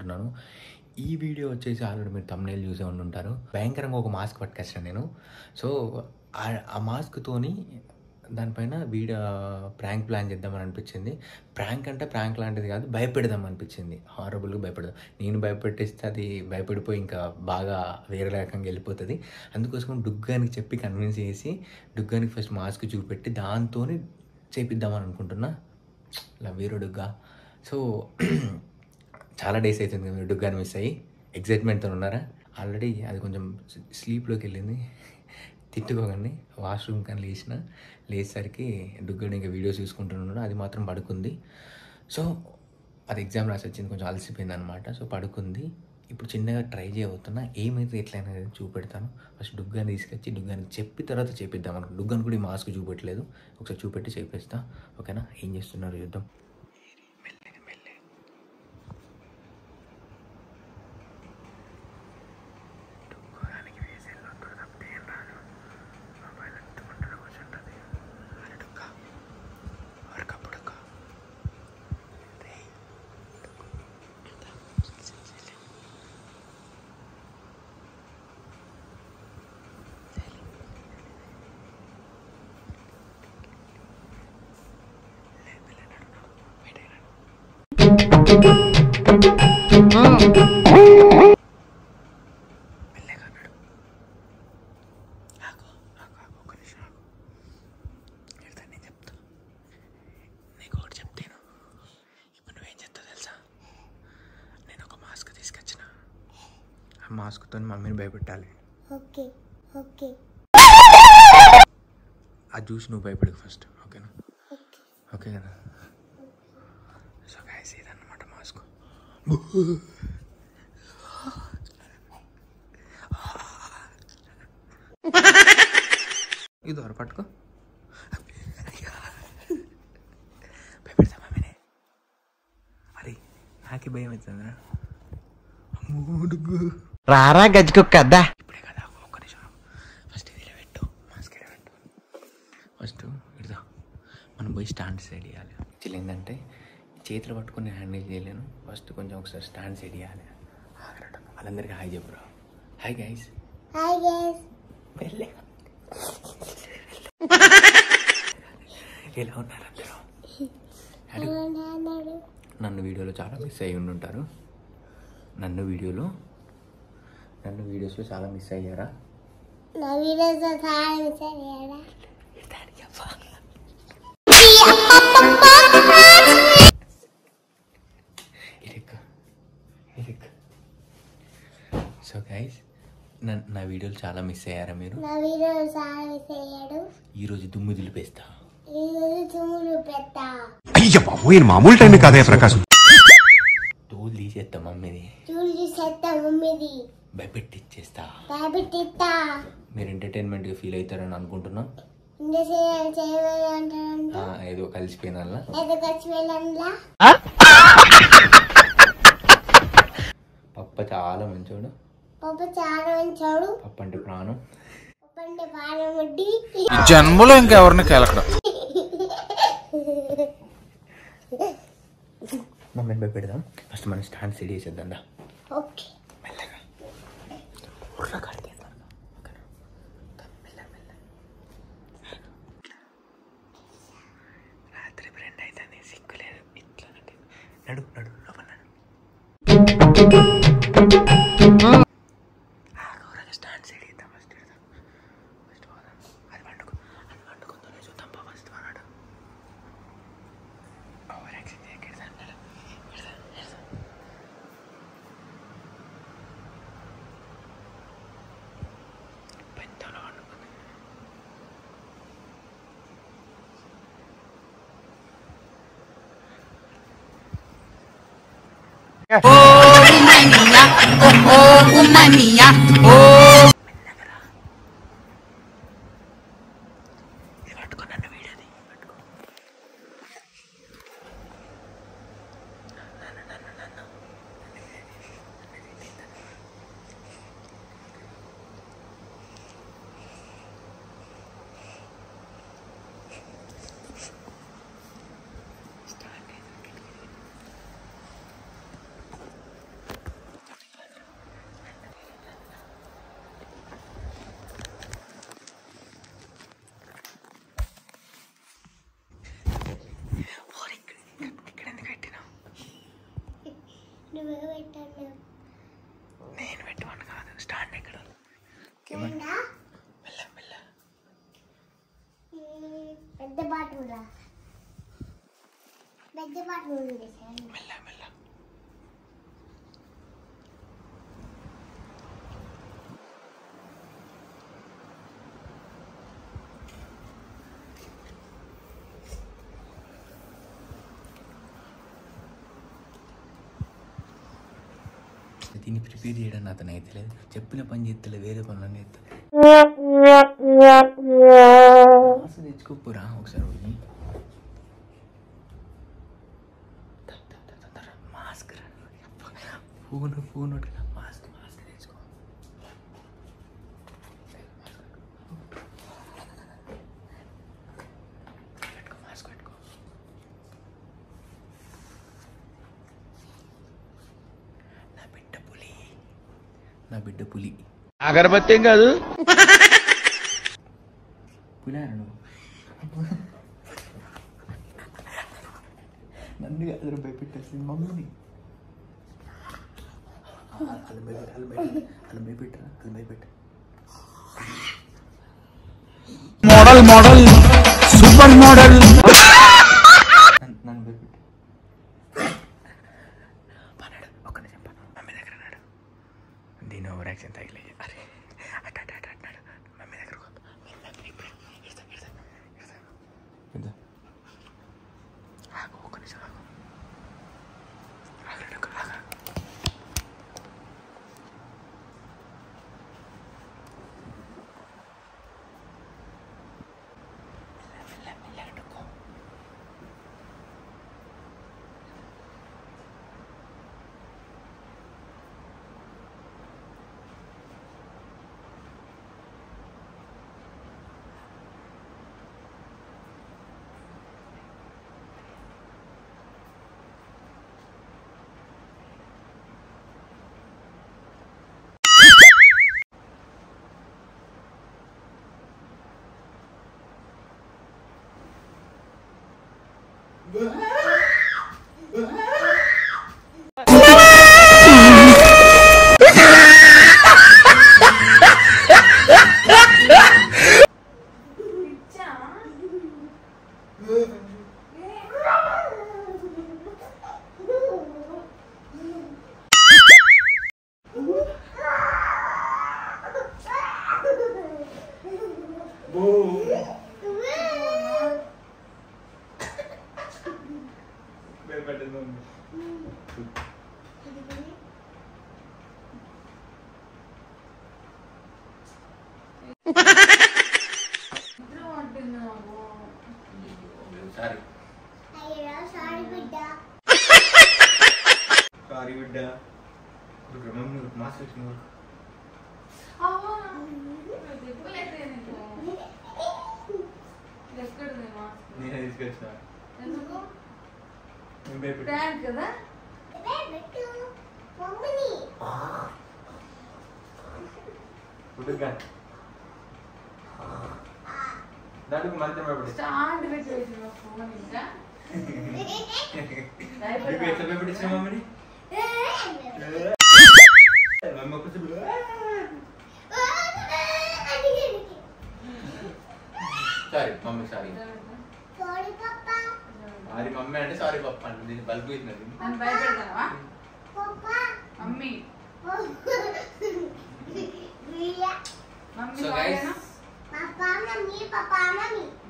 అనుకుంటున్నాను. ఈ వీడియో వచ్చేసి ఆల్రెడీ మీరు థంబ్‌నెయిల్ చూసే ఉండుంటారు. భయంకరంగా ఒక మాస్క్ పట్టుకొచ్చాను నేను. సో, ఆ మాస్క్‌తోని దానిపైన ప్రాంక్ ప్లాన్ చేద్దామని అనిపించింది. ప్రాంక్ అంటే ప్రాంక్ లాంటిది కాదు, భయపెడదాం అనిపించింది. హారబుల్‌గా భయపెడదాం. నేను భయపెట్టిస్తే అది భయపడిపోయి ఇంకా బాగా వేరే రకంగా వెళ్ళిపోతుంది. అందుకోసం డుగ్గానికి చెప్పి కన్విన్స్ చేసి, డుగ్గానికి ఫస్ట్ మాస్క్ చూపెట్టి దాంతోని చేపిద్దామని అనుకుంటున్నా. Love you Dugga. సో చాలా డేస్ అవుతుంది మీరు డుగ్గాని మిస్ అయ్యి ఎగ్జైట్మెంట్తో ఉన్నారా? ఆల్రెడీ అది కొంచెం స్లీప్లోకి వెళ్ళింది. తిట్టుకోకండి. వాష్రూమ్ కానీ లేచేసరికి డుగ్గాడు ఇంకా వీడియోస్ చూసుకుంటున్నాడు. అది మాత్రం పడుకుంది. సో అది ఎగ్జామ్ రాసి వచ్చింది, కొంచెం అలసిపోయింది అనమాట. సో పడుకుంది. ఇప్పుడు చిన్నగా ట్రై చేయబోతున్నా, ఏమైతే ఎట్లయినా చూపెడతాను. ఫస్ట్ డుగ్గాని తీసుకొచ్చి డుగ్గానికి చెప్పి తర్వాత చేపిద్దాం అనుకో. డుగ్గాని కూడా ఈ మాస్క్ చూపెట్టలేదు, ఒకసారి చూపెట్టి చేపిస్తా. ఓకేనా? ఏం చేస్తున్నారు చూద్దాం. మాస్క్తో మమ్మీని భయపెట్టాలి. Okay okay. అది చూసి నువ్వు భయపడకు ఫస్ట్. ఓకేనా? ఓకే కదా? సో గైస్ ఇదన్నమాట మాస్క్. ఇది దూర పట్టుకో. భయపెడతా మమ్మీని. మరి నాకే భయం అవుతుందిరా. రారా గజ్జుకొక్కద్దా. ఇప్పుడే కదా, ఒక్క నిమిషం. ఫస్ట్ ఇది పెట్టు, మాస్క్ పెట్టు. ఫస్ట్ ఇడదా మనం పోయి స్టాండ్ సెట్ చేయాలి. యాక్చువల్లీ ఏంటంటే చేతులు పట్టుకుని హ్యాండిల్ చేయలేను. ఫస్ట్ కొంచెం ఒకసారి స్టాండ్ సెట్ చేయాలి. వాళ్ళందరికీ హాయ్ చెప్పురా. Hi guys. Hi guys. వెళ్ళే ఎలా ఉన్నారు అందరూ? నన్ను వీడియోలో చాలా మిస్ అయ్యి ఉండుంటారు. నన్ను వీడియోస్లో చాలా మిస్ అయ్యారా? సో గైస్, నా వీడియోలు చాలా మిస్ అయ్యారా మీరు? ఈరోజు దుమ్ము దులిపేస్తా. అయ్య బాబు, మామూలు టైం కాదే ప్రకాశం. తోలు తీసేస్తా మమ్మీది, భయపెట్టిచ్చేస్తా. మీరు ఎంటర్టైన్మెంట్గా ఫీల్ అవుతారని అనుకుంటున్నా. ఏదో కలిసిపోయిన పప్ప చాలా మంచోడు. పప్ప అంటే ప్రాణం. జన్మలో ఇంకెవరిని కలకడం. మమ్మల్ని భయపెడదాం. ఫస్ట్ మనం స్టాండ్ సెట్ చేసేద్దాం. మెల్లగా ఉర్ర కడితే రాత్రి 2 అవుతుంది, సిగ్గులేదు. ఇట్లా నడు లోపల స్టాండ్ సెట్ చేద్దాం. ఫస్ట్ పోదాం. అది పండుకుందో చూద్దాం. ఫస్ట్ అన్నాడు ఓవర్ యాక్షన్ చేయకూడదు. Una niña, నేను పెట్టమని కాదు, స్టాండ్ ఎక్కడ పెద్ద బాటు మెల్ల దీన్ని ప్రిపేర్ చేయడానికి అతను అయితే లేదు, చెప్పిన పని చేస్తలే, వేరే పనులన్నీ చేస్తలే. తెచ్చుకోపోరా ఒకసారి మాస్క్ ఫోన్ మాస్క్ తెచ్చుకో. మాస్క్ పెట్టుకో. నా బిడ్డ పులి అగరబత్తి ఏం కాదు. పులారు నువ్వు నన్ను అదరు భయపెట్టేసి మమ్మీని అలా భయపెట్ట మోడల్ సూపర్ మోడల్. నన్ను భయపెట్టు. పన్నాడు ఒక్క నిమిషం, మమ్మీ దగ్గర అన్నాడు. దీని ఓవర్ యాక్షన్ తగిలే. అరే అన్నాడు మమ్మీ దగ్గర ఒక్క నిమిషం సారీ బిడ్డ. మాస్క్ తెచ్చుకున్నావు. నేనే తీసుకొచ్చిన కదా దానికి మంత్రం స్టాండ్ పెట్టి ఫోన్ ఇంకా భయపెట్టించిన మమ్మీని. Sorry mummy, sorry sorry mummy అంటే సారీ పప్ప అంటే దీన్ని బల్బు ఇచ్చినది. భయపెడతావా mummy? So guys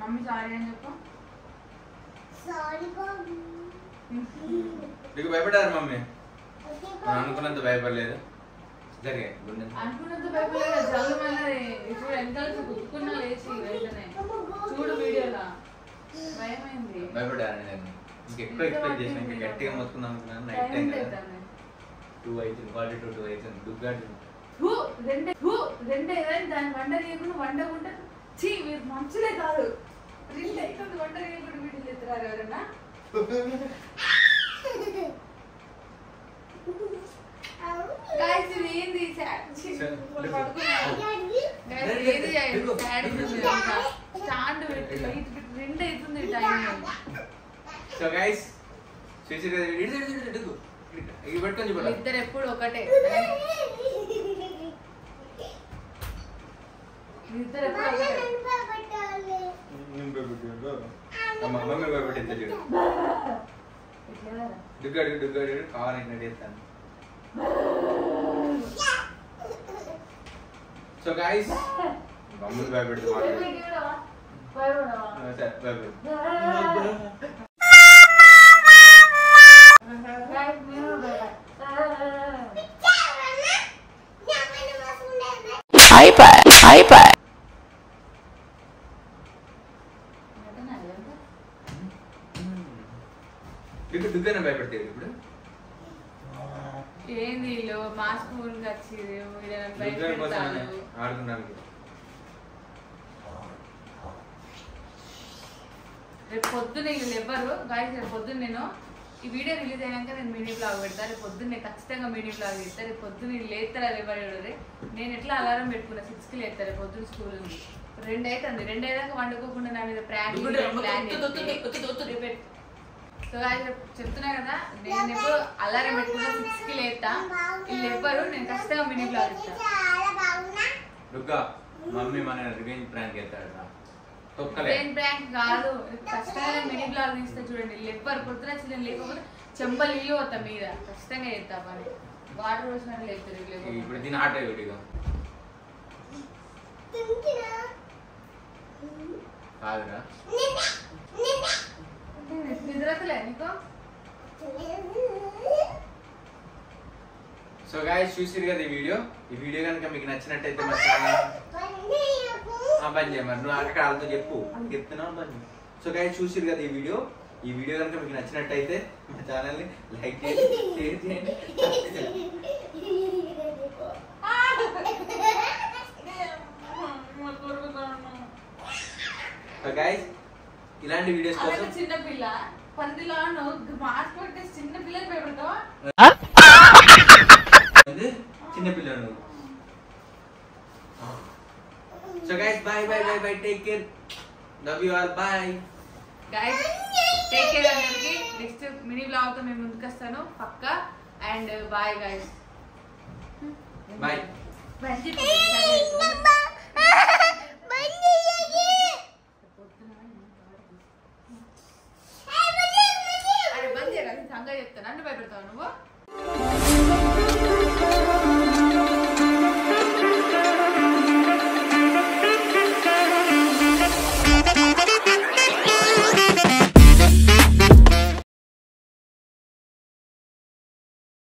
mummy sorry అని చెప్పు. నీకు భయపడ్డారు మమ్మీ? అనుకున్నంత భయపడలేదు. అనుకున్నంత భయపడలేదు. జల్లు మళ్ళీ ఇప్పుడు వెనకాల కుట్టుకున్నా లేచి వెంటనే చూడు వీడియోలా భయమైంది. భయపడ్డాను నేను. ఇంకెక్కువ ఎక్స్పెక్ట్ చేసిన, ఇంకా గట్టిగా మొత్తుకుందాం అనుకున్నాను. నైట్ టైం కదా, 2 అవుతుంది, 42 అవుతుంది. దుగ్గాడు రెండే దాన్ని వంట చేయకుండా వండకుండా చీ మీరు మంచులే కాదు 2 అవుతుంది వంట చేయకుండా వీడియోలు ఎత్తురారు ఎవరన్నా. ఏంది స్టాండ్ పెట్టి 2 అవుతుంది టైం. సో గైస్ ఇవి పెట్టుకొని చూడాలి. ఇద్దరు ఎప్పుడు ఒకటే. ఇద్దరు ఎప్పుడు ఒకటే. డుగ్గాడు కావాలని చేస్తాను. సో గైస్ మమ్మల్ని భయపెడుతూ దుగ్గన భయపెడతాడు ఇప్పుడు. ఏంది వీళ్ళు మాస్క్ ఊరికి వచ్చి ఆడుకున్నాను. రేపు పొద్దున్న వీళ్ళు ఎవ్వరు గాయస్. రేపు పొద్దున్న నేను ఈ వీడియో రిలీజ్ అయినాక నేను మినీ బ్లాగ్ పెడతా. రేపు పొద్దున్న ఖచ్చితంగా మినీ బ్లాగ్ పెడతా. రేపు పొద్దున్న వీళ్ళు లేస్తారు అది ఎవరు. నేను ఎట్లా అలారం పెట్టుకున్నా 6కి లేస్తారు. రేపు పొద్దున్న స్కూల్ ఉంది. 2 అవుతుంది. 2 అయ్యాక వండుకోకుండా నా మీద ప్లాన్ సో చెప్తున్నా కదా, నేను ఎప్పుడు అలారం పెట్టుకున్నా 6కి లేతా. వీళ్ళు ఎవ్వరు. నేను ఖచ్చితంగా మినీ బ్లాగ్ ఇస్తా. మమ్మీ మన రివెంజ్ ప్రాంక్ చేస్తాడు. ప్రాంక్ కాదు, ఖచ్చితంగా మినీ బ్లాగ్ తీస్తా. చూడండి వీళ్ళు ఎవ్వరు పొద్దున చిన్న లేకపోతే చెంబలు ఇల్లు పోతా మీద ఖచ్చితంగా చేస్తా పని. వాటర్ రోజున లేపుతారు ఇప్పుడు దీని ఆట వీడిగా కాదురా. నిద్రతలే నీకు. సో గైస్ చూసిరు కదా ఈ వీడియో కనుక మీకు నచ్చినట్టయితే మా ఛానల్ బంద్ చేయమని నువ్వు అక్కడ వాళ్ళతో చెప్పు చెప్తున్నావు బంద్. సో గైస్ చూసిరు కదా ఈ వీడియో కనుక మీకు నచ్చినట్టయితే మా ఛానల్ని లైక్ చేయండి, షేర్ చేయండి. సో గైస్ ఇలాంటి వీడియోస్ కోసం చిన్నపిల్ల పందిలో మాస్క్ పెట్టేసి చిన్న పిల్లలు భయపడతావా? చిన్నపిల్లలు. So guys bye take care, love you all, bye guys, take care. అందరికి నెక్స్ట్ మినీ బ్లాగ్ తో మేము ముందుకు వస్తాను పక్కా. And bye guys. బై.